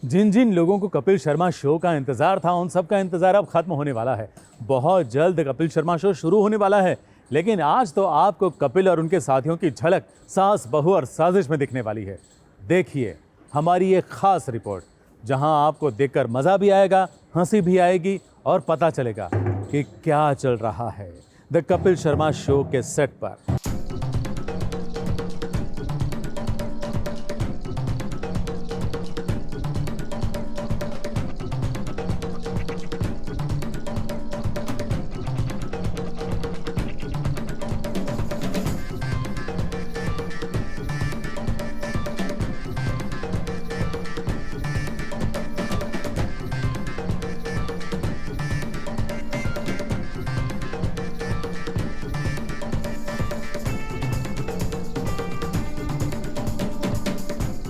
जिन जिन लोगों को कपिल शर्मा शो का इंतजार था, उन सब का इंतजार अब खत्म होने वाला है। बहुत जल्द कपिल शर्मा शो शुरू होने वाला है, लेकिन आज तो आपको कपिल और उनके साथियों की झलक सास, बहू और साजिश में दिखने वाली है। देखिए हमारी ये खास रिपोर्ट, जहां आपको देखकर मजा भी आएगा, हंसी भी आएगी और पता चलेगा कि क्या चल रहा है द कपिल शर्मा शो के सेट पर।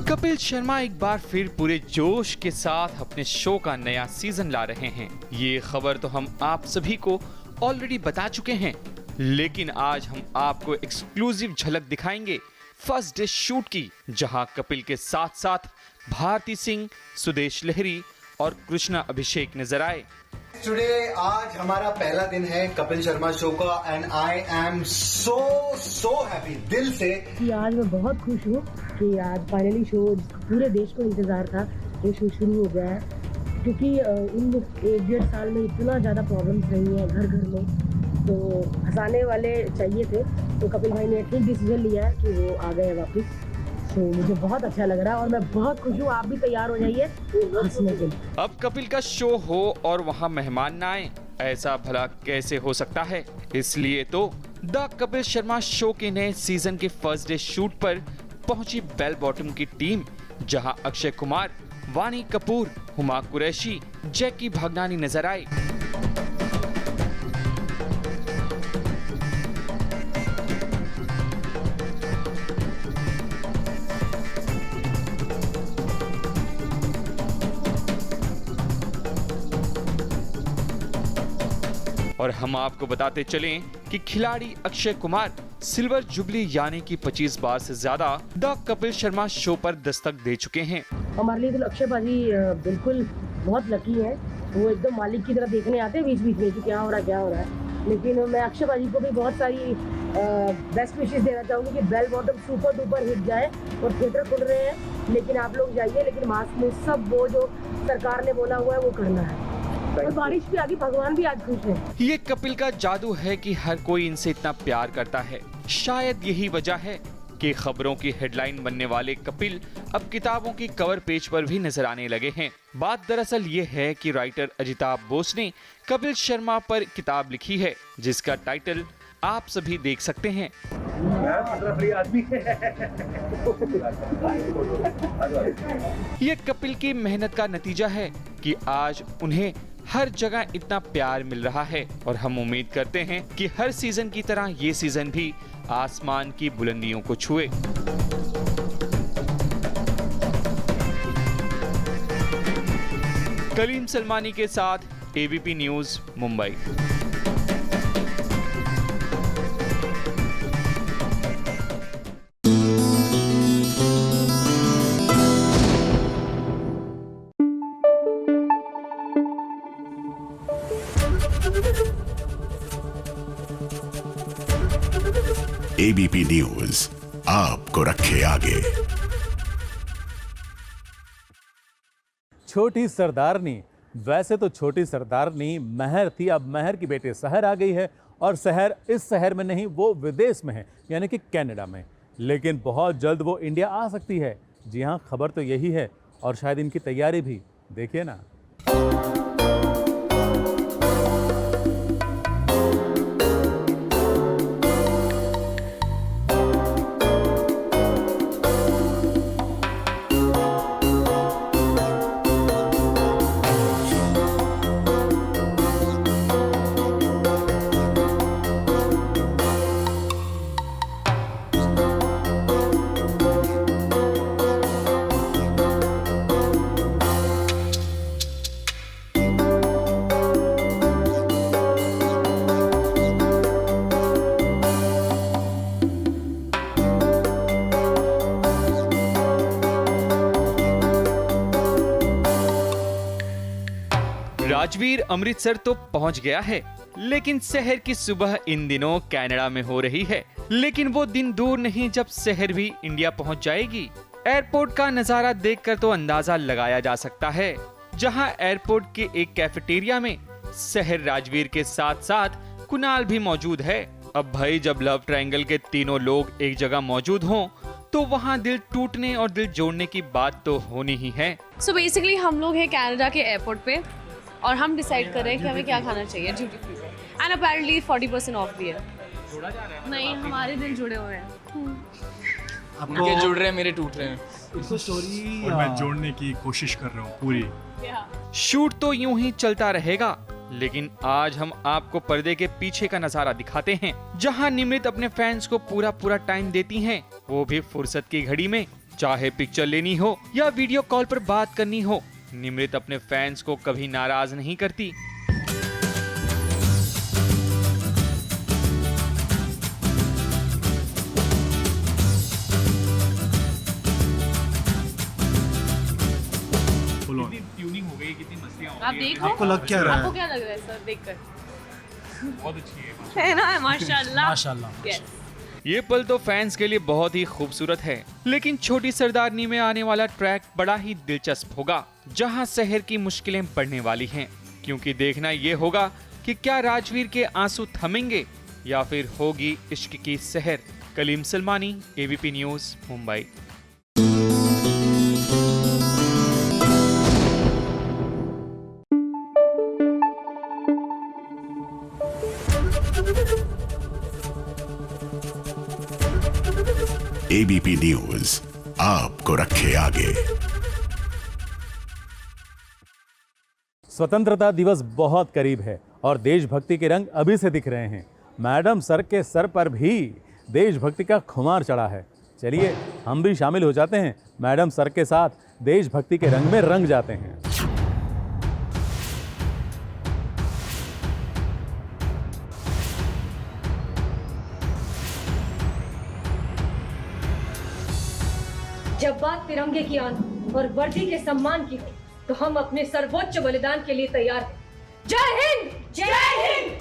कपिल शर्मा एक बार फिर पूरे जोश के साथ अपने शो का नया सीजन ला रहे हैं। ये खबर तो हम आप सभी को ऑलरेडी बता चुके हैं, लेकिन आज हम आपको एक्सक्लूसिव झलक दिखाएंगे फर्स्ट डे शूट की, जहां कपिल के साथ साथ भारती सिंह, सुदेश लहरी और कृष्णा अभिषेक नजर आए। टुडे आज हमारा पहला दिन है कपिल शर्मा शो का and I am so happy दिल से कि आज मैं बहुत खुश हूँ कि आज फाइनली शो पूरे देश को इंतजार था, ये शो शुरू हो गया है। क्योंकि इन 1-1.5 साल में इतना ज़्यादा प्रॉब्लम्स रही हैं घर घर में, तो हंसाने वाले चाहिए थे, तो कपिल भाई ने ठीक डिसीजन लिया है कि वो आ गए वापस। तो मुझे बहुत अच्छा लग रहा है और मैं बहुत खुश हूँ। आप भी तैयार हो जाइए हंसने के लिए। अब कपिल का शो हो और वहां मेहमान ना आए, ऐसा भला कैसे हो सकता है? इसलिए तो द कपिल शर्मा शो के नए सीजन के फर्स्ट डे शूट पर पहुंची बेल बॉटम की टीम, जहां अक्षय कुमार, वानी कपूर, हुमा कुरैशी, जैकी भागनानी नजर आए। और हम आपको बताते चलें कि खिलाड़ी अक्षय कुमार सिल्वर जुबली यानी कि 25 बार से ज्यादा द कपिल शर्मा शो पर दस्तक दे चुके हैं। हमारे लिए तो अक्षय भाजी बिल्कुल बहुत लकी है। वो एकदम मालिक की तरह देखने आते हैं बीच बीच में कि क्या हो रहा है। लेकिन मैं अक्षय भाजी को भी बहुत सारी बेस्ट विशेस देना चाहूँगी कि Bell Bottom super duper hit जाए और थिएटर खुल रहे हैं, लेकिन आप लोग जाइए, लेकिन मास्क में सब वो जो सरकार ने बोला हुआ है वो करना है। और बारिश भी आ गई, भगवान भी आज खुश है। ये कपिल का जादू है कि हर कोई इनसे इतना प्यार करता है। शायद यही वजह है कि खबरों की हेडलाइन बनने वाले कपिल अब किताबों की कवर पेज पर भी नजर आने लगे हैं। बात दरअसल ये है कि राइटर अजिताभ बोस ने कपिल शर्मा पर किताब लिखी है, जिसका टाइटल आप सभी देख सकते हैं। ये कपिल की मेहनत का नतीजा है कि आज उन्हें हर जगह इतना प्यार मिल रहा है, और हम उम्मीद करते हैं कि हर सीजन की तरह ये सीजन भी आसमान की बुलंदियों को छुए। कलीम सलमानी के साथ ABP news Mumbai. ABP news आपको रखे आगे। छोटी सरदारनी, वैसे तो छोटी सरदारनी महर थी, अब महर की बेटी सहर आ गई है, और सहर इस शहर में नहीं, वो विदेश में है, यानी कि कनाडा में। लेकिन बहुत जल्द वो इंडिया आ सकती है। जी हाँ, खबर तो यही है, और शायद इनकी तैयारी भी देखिए ना। राजवीर अमृतसर तो पहुंच गया है, लेकिन शहर की सुबह इन दिनों कनाडा में हो रही है। लेकिन वो दिन दूर नहीं जब शहर भी इंडिया पहुंच जाएगी। एयरपोर्ट का नजारा देखकर तो अंदाजा लगाया जा सकता है, जहां एयरपोर्ट के एक कैफेटेरिया में शहर राजवीर के साथ साथ कुणाल भी मौजूद है। अब भाई, जब लव ट्रायंगल के तीनों लोग एक जगह मौजूद हों, तो वहाँ दिल टूटने और दिल जोड़ने की बात तो होनी ही है। सो बेसिकली हम लोग हैं कनाडा के एयरपोर्ट पे और हम डिसाइड कर रहे हैं कि हमें क्या खाना चाहिए ड्यूटी फ्री पे। एंड अपेरेंटली 40% ऑफ भी है। नहीं, हमारे दिल जुड़े हुए हैं। उनके जुड़ रहे हैं, मेरे टूट रहे हैं। और मैं जोड़ने की कोशिश कर रहा हूँ पूरी। शूट तो यूं ही चलता रहेगा, लेकिन आज हम आपको पर्दे के पीछे का नजारा दिखाते हैं, जहां निमृत अपने फैंस को पूरा टाइम देती हैं, वो भी फुर्सत की घड़ी में। चाहे पिक्चर लेनी हो या वीडियो कॉल पर बात करनी हो, निमृत अपने फैंस को कभी नाराज नहीं करती। आप देखो, आपको लग क्या रहा आपको है? क्या लग रहा है सर देखकर? बहुत अच्छी है ना, माशाल्लाह। माशाल्लाह। Yes. ये पल तो फैंस के लिए बहुत ही खूबसूरत है, लेकिन छोटी सरदारनी में आने वाला ट्रैक बड़ा ही दिलचस्प होगा, जहां शहर की मुश्किलें बढ़ने वाली हैं, क्योंकि देखना ये होगा कि क्या राजवीर के आंसू थमेंगे या फिर होगी इश्क की सहर। Kaleem Salmani, ABP news, Mumbai. ABP news आपको रखे आगे। स्वतंत्रता दिवस बहुत करीब है और देशभक्ति के रंग अभी से दिख रहे हैं। मैडम सर के सर पर भी देशभक्ति का खुमार चढ़ा है। चलिए हम भी शामिल हो जाते हैं, मैडम सर के साथ देशभक्ति के रंग में रंग जाते हैं। जब बात तिरंगे की आन और वर्दी के सम्मान की हो, तो हम अपने सर्वोच्च बलिदान के लिए तैयार हैं। जय हिंद, जय हिंद।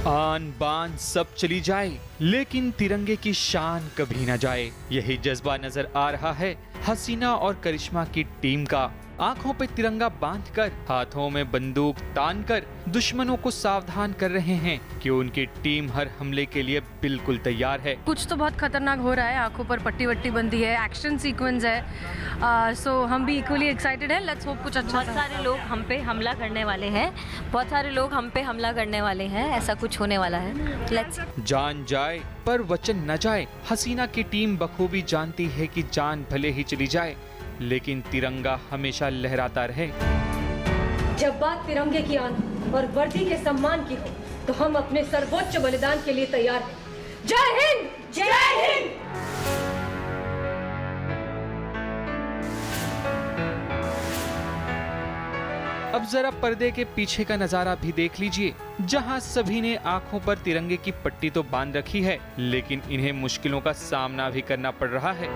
आन बान सब चली जाए, लेकिन तिरंगे की शान कभी न जाए। यही जज्बा नजर आ रहा है हसीना और करिश्मा की टीम का। आंखों पे तिरंगा बांधकर, हाथों में बंदूक तानकर दुश्मनों को सावधान कर रहे हैं कि उनकी टीम हर हमले के लिए बिल्कुल तैयार है। कुछ तो बहुत खतरनाक हो रहा है, आंखों पर पट्टी वट्टी बंदी है, एक्शन सीक्वेंस है, सो हम भी इक्वली एक्साइटेड हैं। लेट्स होप कुछ अच्छा। बहुत सारे लोग हम पे हमला करने वाले हैं, बहुत सारे लोग हम पे हमला करने वाले हैं, ऐसा कुछ होने वाला है। लेट्स। जान जाए पर वचन न जाए। हसीना की टीम बखूबी जानती है कि जान भले ही चली जाए, लेकिन तिरंगा हमेशा लहराता रहे। जब बात तिरंगे की आन और वर्दी के सम्मान की हो, तो हम अपने सर्वोच्च बलिदान के लिए तैयार हैं। जय हिंद, जय हिंद। अब जरा पर्दे के पीछे का नजारा भी देख लीजिए, जहां सभी ने आंखों पर तिरंगे की पट्टी तो बांध रखी है, लेकिन इन्हें मुश्किलों का सामना भी करना पड़ रहा है।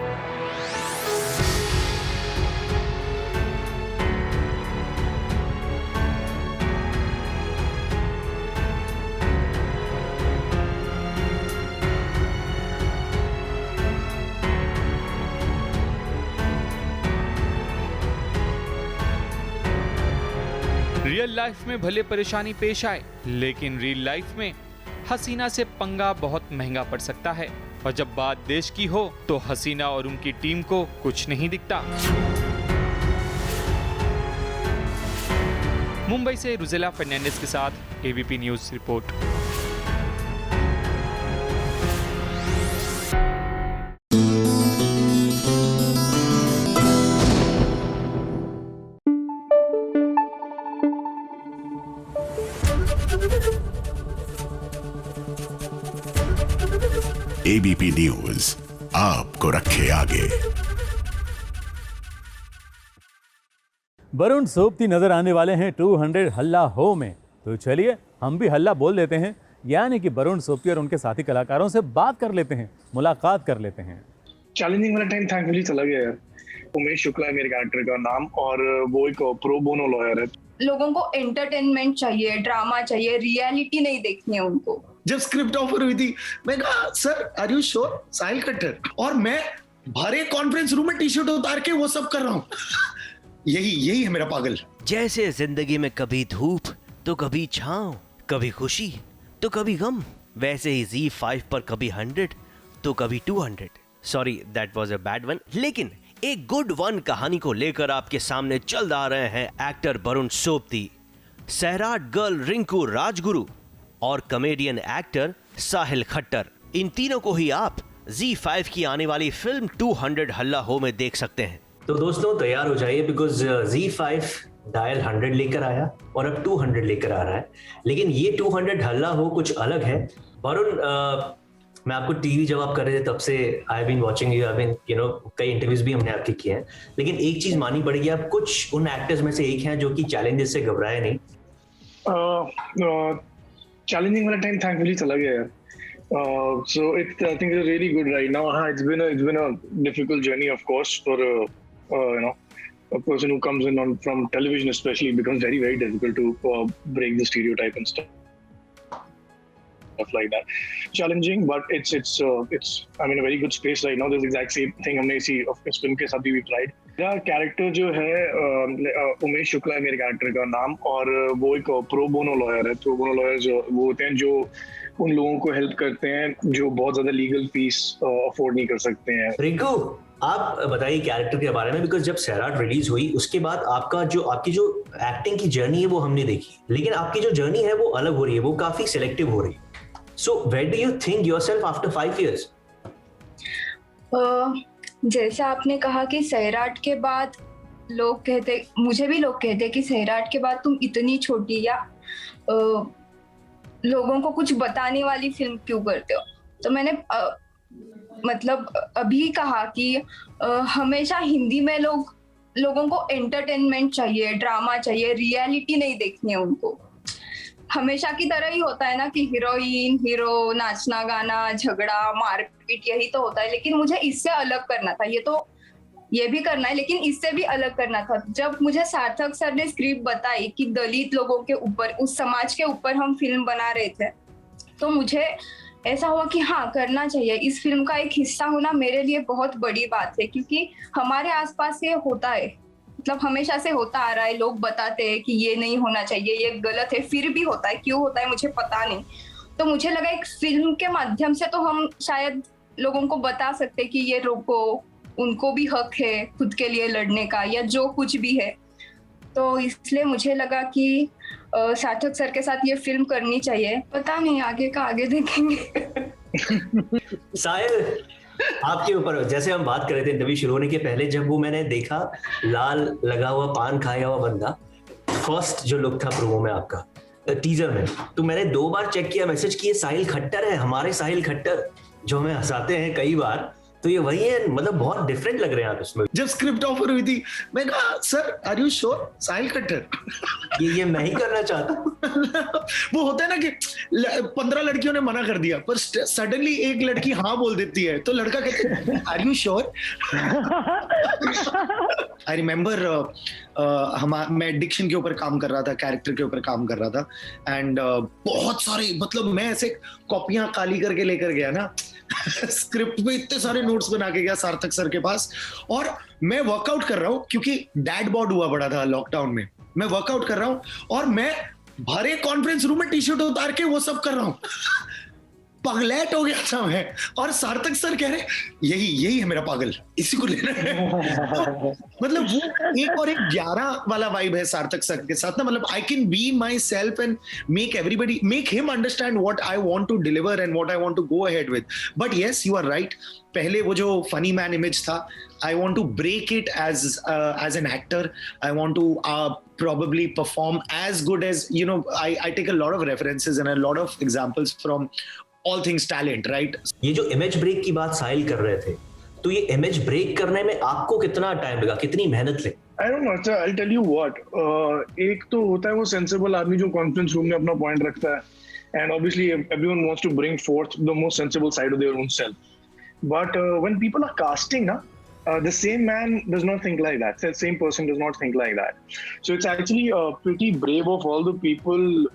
रियल लाइफ में भले परेशानी पेश आए, लेकिन रियल लाइफ में हसीना से पंगा बहुत महंगा पड़ सकता है। और जब बात देश की हो, तो हसीना और उनकी टीम को कुछ नहीं दिखता। मुंबई से रुजेला फर्नांडिस के साथ ABP news report. ABP news आपको रखे आगे। वरुण सोबती नजर आने वाले हैं 200 हल्ला हो में, तो चलिए हम भी हल्ला बोल देते हैं, यानी कि वरुण सोबती और उनके साथी कलाकारों से बात कर लेते हैं, मुलाकात कर लेते हैं। चैलेंजिंग वाला टाइम थैंकफुली चला गया यार। उमेश शुक्ला है मेरे कैरेक्टर का नाम और वो एक प्रो बोनो लॉयर है। लोगों को एंटरटेनमेंट चाहिए, ड्रामा चाहिए, रियलिटी नहीं देखनी है उनको। जब स्क्रिप्ट ऑफर हुई थी मैं कहा सर आर यू श्योर, साहिल खट्टर, और मैं भरे कॉन्फ्रेंस रूम में टी शर्ट उतार के वो सब कर रहा हूँ। यही है मेरा पागल। जैसे जिंदगी में कभी धूप तो कभी छांव, कभी खुशी तो कभी गम, वैसे ही Z5 पर कभी 100 तो कभी 200। Sorry that was a bad one, लेकिन एक गुड वन कहानी को लेकर आपके सामने चल आ रहे हैं एक्टर वरुण सोबती, सैराट गर्ल रिंकू राजगुरु और कॉमेडियन एक्टर साहिल खट्टर। इन तीनों को ही आप Z5 की आने वाली फिल्म 200 हल्ला हो में देख सकते हैं। तो दोस्तों तैयार हो जाइए, बिकॉज Z5 डायल 100 लेकर आया और अब 200 लेकर आ रहा है, लेकिन ये 200 हल्ला हो कुछ अलग है। वरुण, मैं आपको टीवी जब आप कर रहे थे तब से I have been watching you, कई इंटरव्यूज भी हमने आपके किए हैं, लेकिन एक चीज माननी पड़ेगी, आप कुछ उन एक्टर्स में से एक हैं जो कि चैलेंजेस से घबराए नहीं। चैलेंजिंग वाला टाइम थैंकफुली चला गया यार। So I think it's really good right now. It's been a difficult journey, of course, for a person who comes in from television, especially. It becomes very difficult to break the stereotype and stuff like that. Challenging, but it's I'm in a very good space right now. This exact same thing हमने इस film के साथ भी tried. मेरा character जो है उमेश शुक्ला है मेरे कैरेक्टर का नाम, और वो एक प्रो बोनो लॉयर है। प्रो बोनो लॉयर जो वो होते हैं जो उन लोगों को हेल्प करते हैं जो बहुत ज्यादा लीगल फीस अफोर्ड नहीं कर सकते हैं। रिंकू, आप बताइए कैरेक्टर के बारे में, बिकॉज जब सैराट रिलीज हुई उसके बाद आपकी जो एक्टिंग की जर्नी है वो हमने देखी, लेकिन आपकी जो जर्नी है वो अलग हो रही है, वो काफी सिलेक्टिव हो रही है। So where do you think yourself after 5 years? जैसा आपने कहा कि सैराट के बाद मुझे भी लोग कहते कि सैराट के बाद तुम इतनी छोटी या लोगों को कुछ बताने वाली फिल्म क्यों करते हो, तो मैंने अभी कहा कि हमेशा हिंदी में लोगों को एंटरटेनमेंट चाहिए, ड्रामा चाहिए, रियलिटी नहीं देखनी है उनको। हमेशा की तरह ही होता है ना कि हीरोइन हीरो, नाचना गाना, झगड़ा, मारपीट, यही तो होता है, लेकिन मुझे इससे अलग करना था। ये भी करना है, लेकिन इससे भी अलग करना था। जब मुझे सार्थक सर ने स्क्रिप्ट बताई कि दलित लोगों के ऊपर, उस समाज के ऊपर हम फिल्म बना रहे थे, तो मुझे ऐसा हुआ कि हाँ करना चाहिए। इस फिल्म का एक हिस्सा होना मेरे लिए बहुत बड़ी बात है, क्योंकि हमारे आसपास ये होता है, हमेशा से होता आ रहा है। लोग बताते हैं कि ये नहीं होना चाहिए, ये गलत है, फिर भी होता है। क्यों होता है मुझे पता नहीं। तो मुझे लगा एक फिल्म के माध्यम से तो हम शायद लोगों को बता सकते कि ये रोको, उनको भी हक है खुद के लिए लड़ने का, या जो कुछ भी है। तो इसलिए मुझे लगा कि सार्थक सर के साथ ये फिल्म करनी चाहिए। पता नहीं आगे का आगे देखेंगे। साहिल, आपके ऊपर जैसे हम बात कर रहे थे इंटरव्यू शुरू होने के पहले, जब वो मैंने देखा लाल लगा हुआ पान खाया हुआ बंदा, फर्स्ट जो लुक था प्रोमो में आपका टीजर में, तो मैंने 2 बार चेक किया, मैसेज किए साहिल खट्टर है, हमारे साहिल खट्टर जो हमें हंसाते हैं कई बार, तो ये वही है, बहुत डिफरेंट लग रहे हैं आप इसमें। जब स्क्रिप्ट ऑफर हुई थी मैं कहा सर आर यू श्योर, साहिल खट्टर। ये मैं ही करना चाहता हूँ। वो होता है ना कि 15 लड़कियों ने मना कर दिया, पर सडनली एक लड़की हाँ बोल देती है, तो लड़का कहता है are you sure. I remember मैं डिक्शन के ऊपर काम कर रहा था, कैरेक्टर के ऊपर काम कर रहा था, एंड बहुत सारे मैं ऐसे कॉपियां काली करके लेकर गया ना स्क्रिप्ट में इतने सारे नोट्स बना के गया सार्थक सर के पास, और मैं वर्कआउट कर रहा हूँ क्योंकि डैड बोर्ड हुआ पड़ा था लॉकडाउन में। मैं वर्कआउट कर रहा हूँ और मैं भरे कॉन्फ्रेंस रूम में टी शर्ट उतार के वो सब कर रहा हूँ। पगलैट हो गया था मैं, और सार्थक सर कह रहे यही है मेरा पागल, इसी को लेना है। वो 1 और 11 वाला वाइब है सार्थक सर के साथ ना। I can be myself and make him understand what I want to deliver and what I want to go ahead with. But yes, you are right, पहले वो जो फनी मैन इमेज था, I want to break it as an actor. I want to probably perform as good as, I take a lot of references and a lot of examples from all things talent, right? ये जो image break की बात साहिल कर रहे थे, तो ये image break करने में आपको कितना टाइम लगा, कितनी मेहनत लगी? I don't know, sir. I'll tell you what. एक तो होता है वो सेंसिबल आदमी जो कॉन्फ्रेंस रूम में अपना पॉइंट रखता है, and obviously everyone wants to bring forth the most sensible side of their own self. But when people are casting, the same man does not think like that. The same person does not think like that. So it's actually pretty brave of all the people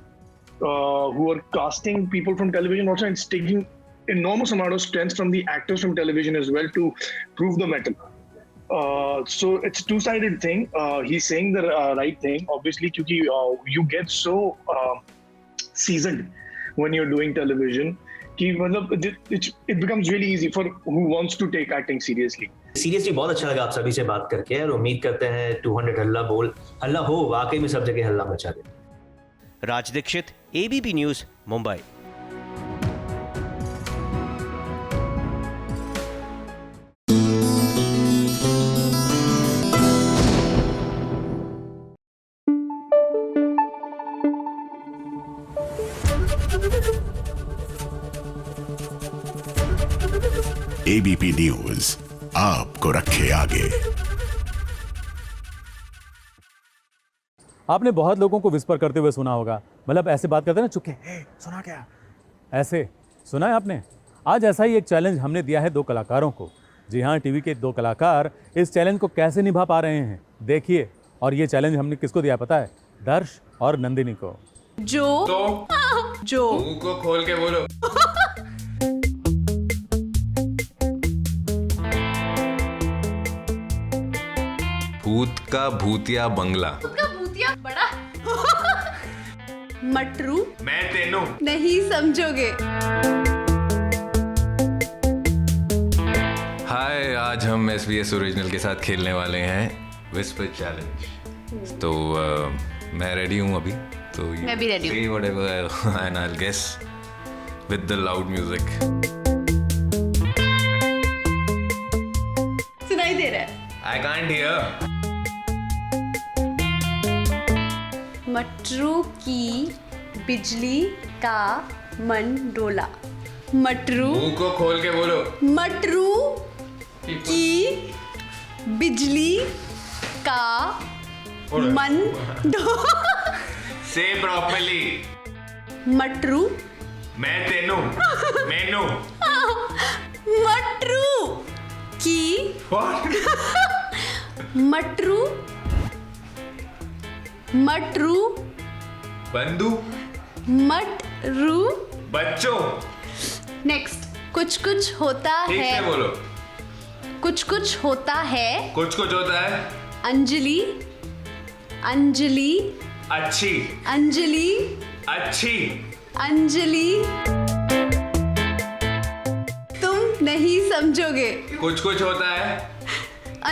who are casting people from television. Also, it's taking enormous amount of strength from the actors from television as well to prove the metal. So it's a two-sided thing. He's saying the right thing, obviously, because you get so seasoned when you're doing television. It becomes really easy for who wants to take acting seriously. Seriously बहुत अच्छा लगा आप सभी से बात करके और उम्मीद करते हैं 200 हल्ला हो वाकई में सब जगह हल्ला मचा दे। Raj Dixit, ABP news, Mumbai. ABP news आपको रखे आगे। आपने बहुत लोगों को विस्पर करते हुए सुना होगा, मतलब ऐसे बात करते हैं ना, चुप के, सुना क्या, ऐसे सुना है आपने? आज ऐसा ही एक चैलेंज हमने दिया है 2 कलाकारों को। जी हाँ, टीवी के 2 कलाकार इस चैलेंज को कैसे निभा पा रहे हैं, देखिए। और ये चैलेंज हमने किसको दिया पता है? दर्श और नंदिनी को। जो मुंह को खोल के बोलो। भूत का भूतिया बंगला। का भूतिया बड़ा मटरू। मैं तेनू नहीं समझोगे। हाय, आज हम SBS ओरिजिनल के साथ खेलने वाले हैं विस्पर चैलेंज। तो मैं रेडी हूँ अभी, तो मैं भी रेडी हूँ। say whatever and I'll guess with the loud music. सुनाई दे रहा है? I can't hear. मटरू की बिजली का मन डोला। मटरू मुंह को खोल के बोलो। मटरू की बिजली का मन डोला। Say properly. मटरू मैं तेनू मैनू मटरू की मटरू मटरू बंदू मटरू बच्चों। नेक्स्ट। कुछ कुछ होता ठीक है। से बोलो। कुछ कुछ होता है। कुछ कुछ होता है। अंजलि अंजलि अच्छी अंजलि अच्छी अंजलि तुम नहीं समझोगे। कुछ कुछ होता है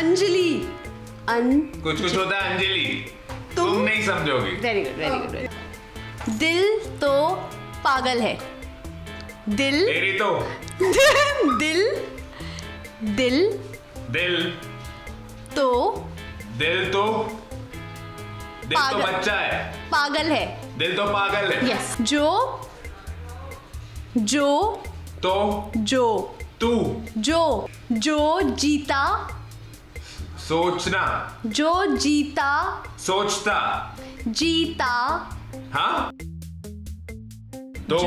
अंजलि कुछ कुछ होता है अंजलि तुम नहीं समझोगे। Very good very good. दिल तो पागल है। दिल तेरी तो दिल दिल दिल तो दिल तो दिल तो पागल। बच्चा है। पागल है। दिल तो पागल है। यस। जो जो तो जो तू जो जो जीता सोचना जो जीता सोचता जीता हाँ दो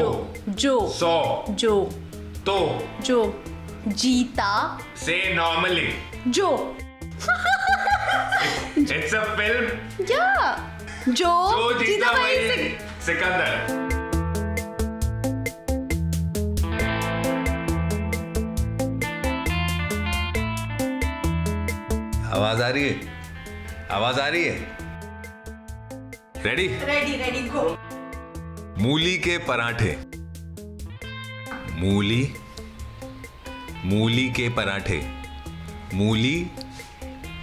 जो सौ जो तो जो जीता से नॉर्मली जो इट्स अ फिल्म। जो जीता वही सिकंदर। आवाज आ रही है? आवाज आ रही है? रेडी रेडी रेडी गो। मूली के पराठे। मूली मूली के पराठे। मूली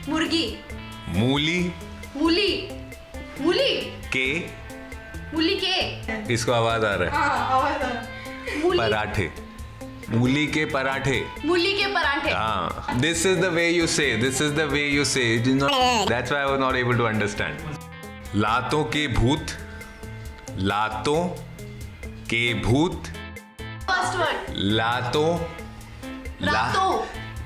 मुर्गी मूली मूली मूली के मूली के इसको आवाज आ रहा है। आवाज आ रहा। पराठे मूली के पराठे। मूली के पराठे। हाँ, this is the way you say. This is the way you say. That's why I was not able to understand. लातों के भूत। लातों के भूत। First word. लातों लातों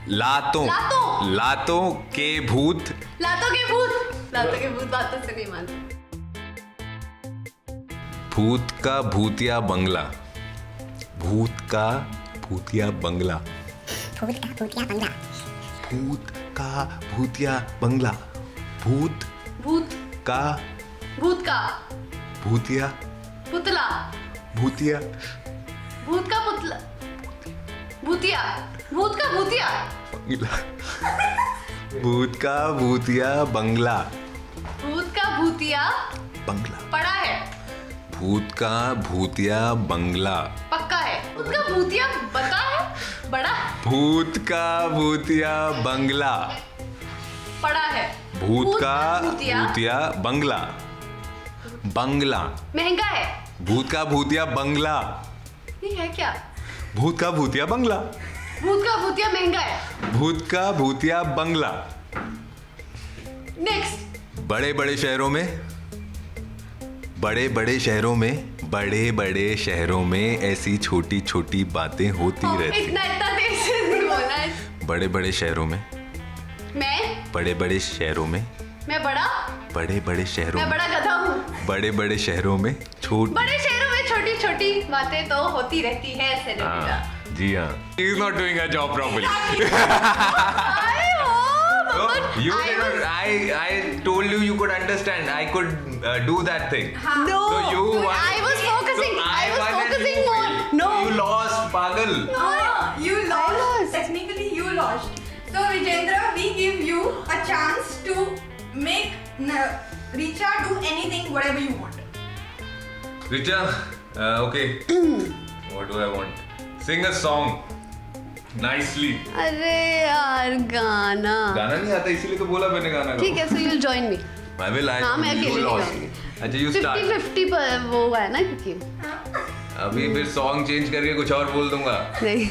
लातों लातों लातों के भूत। लातों के भूत। लातों के भूत बातों से नहीं मानते। भूत का भूतिया बंगला। भूत का भूतिया बंगला। भूत का भूतिया बंगला। भूत भूत का भूत का भूतिया पुतला भूतिया भूत का पुतला भूतिया भूत का भूतिया बंगला। भूत का भूतिया बंगला। भूत का भूतिया बंगला। पड़ा है। भूत का भूतिया बंगला। पक्का है। भूत का भूतिया बता है। बड़ा भूत का भूतिया बंगला। पड़ा है। भूत का भूतिया बंगला। बंगला महंगा है। भूत का भूतिया बंगला। ये है क्या? भूत का भूतिया बंगला। भूत का भूतिया महंगा है। भूत का भूतिया बंगला। नेक्स्ट। बड़े बड़े शहरों में ऐसी छोटी छोटी बातें होती रहती। इतना तेज से नहीं बोलना है। बड़े बड़े शहरों में मैं बड़े शहरों में मैं बड़ा बड़े शहरों मैं में बड़ा गधा हूँ। बड़े शहरों में बड़े शहरों में छोटी छोटी बातें तो होती रहती है सेनोरिटा। जी हाँ। He is not doing her job properly. I told you could understand. I could do that thing. No, So you I was focusing. I was focusing more. No, you lost, pagal. You lost. Technically, you lost. So Vijendra, we give you a chance to make Richa do anything, whatever you want. Richa, okay. What do I want? Sing a song nicely. अरे यार गाना गाना नहीं आता इसीलिए तो बोला मैंने गाना गाओ। ठीक है, so you'll join me. I will. हाँ, मैं अकेले नहीं lost. गाऊंगी। अच्छा you start. 50-50 पर वो है ना क्योंकि अभी फिर सॉन्ग चेंज करके कुछ और बोल दूंगा। नहीं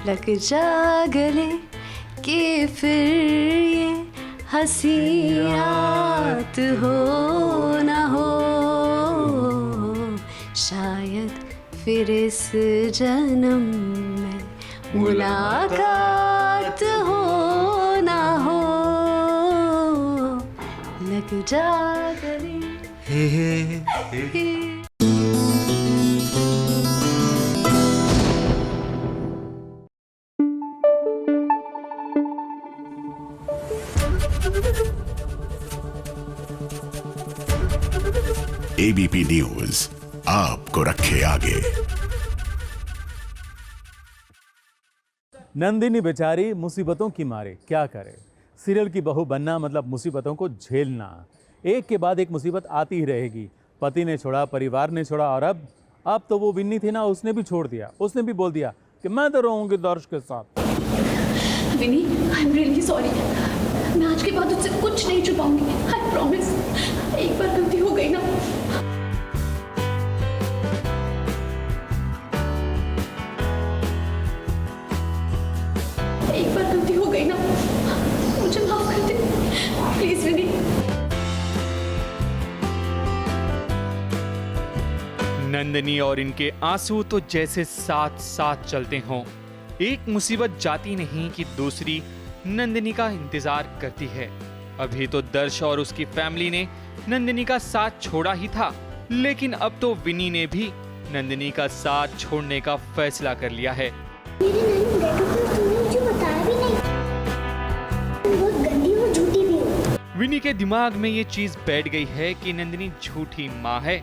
लग जा गले कि फिर ये हंसियात हो ना हो, शायद फिर इस जन्म में मुलाकात हो ना हो, लग जा गले। एबीपी न्यूज आपको रखे आगे। नंदिनी बेचारी मुसीबतों की मारे क्या करे। सीरियल की बहू बनना मतलब मुसीबतों को झेलना। एक के बाद एक मुसीबत आती ही रहेगी। पति ने छोड़ा, परिवार ने छोड़ा, और अब तो वो विन्नी थी ना, उसने भी छोड़ दिया। उसने भी बोल दिया कि मैं तो रहूंगी दर्श के साथ। विनी, आई एम रियली सॉरी। मैं आज के बाद उससे कुछ नहीं छुपाऊंगी। I promise. एक बार गलती हो गई ना। एक बार गलती हो गई ना, मुझे माफ कर दे प्लीज विनी। नंदिनी और इनके आंसू तो जैसे साथ साथ चलते हों। एक मुसीबत जाती नहीं कि दूसरी नंदिनी का इंतजार करती है। अभी तो दर्श और उसकी फैमिली ने नंदिनी का साथ छोड़ा ही था, लेकिन अब तो विनी ने भी नंदिनी का साथ छोड़ने का फैसला कर लिया है। विनी के दिमाग में ये चीज बैठ गई है कि नंदिनी झूठी माँ है,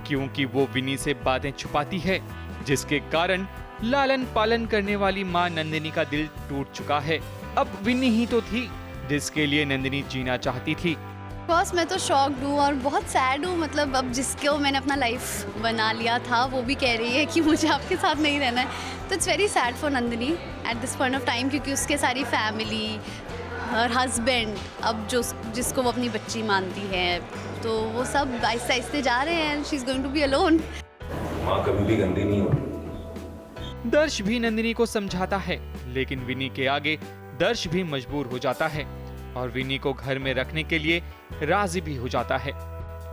क्योंकि वो विनी से बातें छुपाती है, जिसके कारण लालन पालन करने वाली माँ नंदिनी का दिल टूट चुका है। अब विनी ही तो थी जिसके लिए नंदिनी जीना चाहती थी। बॉस, मैं तो शॉक्ड हूँ और बहुत सैड हूँ। मतलब अब जिसको मैंने अपना लाइफ बना लिया था वो भी कह रही है कि मुझे आपके साथ नहीं रहना है। तो it's very sad for Nandini at this point of time, क्योंकि उसके सारी फैमिली और हस्बैंड अब जिसको वो अपनी बच्ची मानती है, तो वो सब आहिस्ते आहिस्ते जा रहे हैं। She is going to be alone. माँ कभी भी गंदी नहीं होती। दर्श भी नंदिनी को समझाता है, लेकिन विनी के आगे दर्श भी मजबूर हो जाता है और विनी को घर में रखने के लिए राजी भी हो जाता है।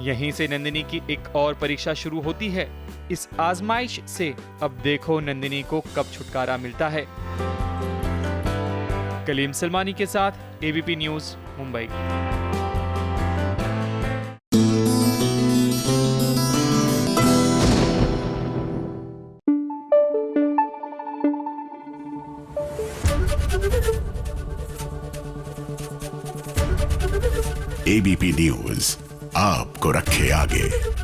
यहीं से नंदिनी की एक और परीक्षा शुरू होती है। इस आजमाइश से अब देखो नंदिनी को कब छुटकारा मिलता है। कलीम सलमानी के साथ ABP news, Mumbai. ABP news आपको रखे आगे।